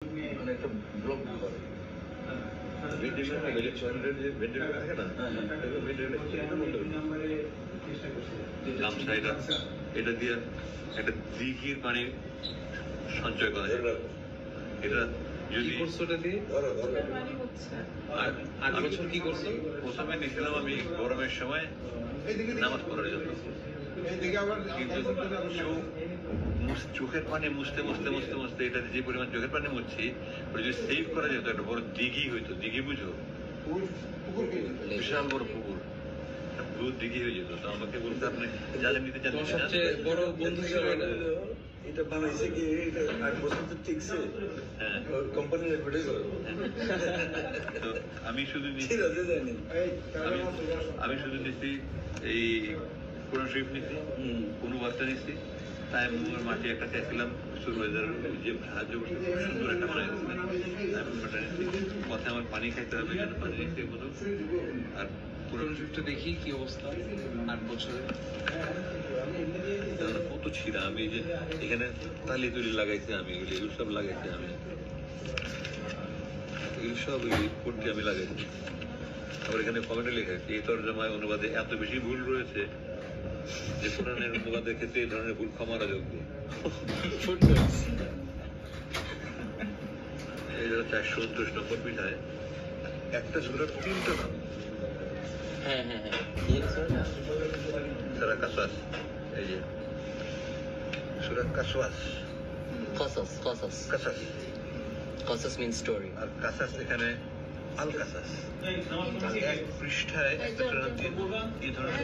মানে একটা ব্লক করে ভেন্টিলেশন থাকে না, এটা দিয়ে একটা দিঘির পানি সঞ্চয় করা যায়। এটা যদি প্রথমে নিয়েছিলাম আমি গরমের সময় নামাজ পড়ার জন্য, কিন্তু চোখের পানি মুছতে মুছতে মুছতে মুছতে এটা যে পরিমাণ চোখের পানি মুছছি ওটা যদি সেভ করা যেত একটা বড় দিঘি হইতো। দিঘি বুঝো? বিশাল বড় পুকুর, দিঘি হয়ে যেত। তো আমাকে বলতে আপনি যাদের নিতে চান বড় বন্ধু হিসেবে এটা বানাইছে কি, এটা 8 বছর তো টিকছে। হ্যাঁ, কোম্পানির রেকর্ডে করে। তো আমি শুধু নিচ্ছি এই কোরআন শরীফ নিচ্ছি, অনুবাদটা নিচ্ছি, তাই মাঠে একটা চাইছিলাম সুরবাইজার যে সাহায্য করছে, সুন্দর একটা বানাই কথা আমার পানি খাইতে হবে, পানি নিচ্ছি মতো। আর কোরআন শরীফটা দেখি কি অবস্থা 8 বছরে কত ছিঁড়া। আমি যে এখানে তালি তুলি লাগাইছি, আমি এগুলো সব লাগাইছি, আমি এগুলো সব পড়তে আমি লাগাইছি। আবার এখানে কমেন্টে লেখা আছে এই তর্জমায় অনুবাদে এত বেশি ভুল রয়েছে যে কোরআনের অনুবাদের ক্ষেত্রে এই ধরনের ভুল ক্ষমার যোগ্য। এই 429 নম্বর পৃষ্ঠায় একটা সূরার 3টা নাম। সূরা কাসাস, এই যে সূরা কাসাস, Qasas means story. আর কাসাস এখানে আল কাসাস। এক পৃষ্ঠায় একটা এই ধরনের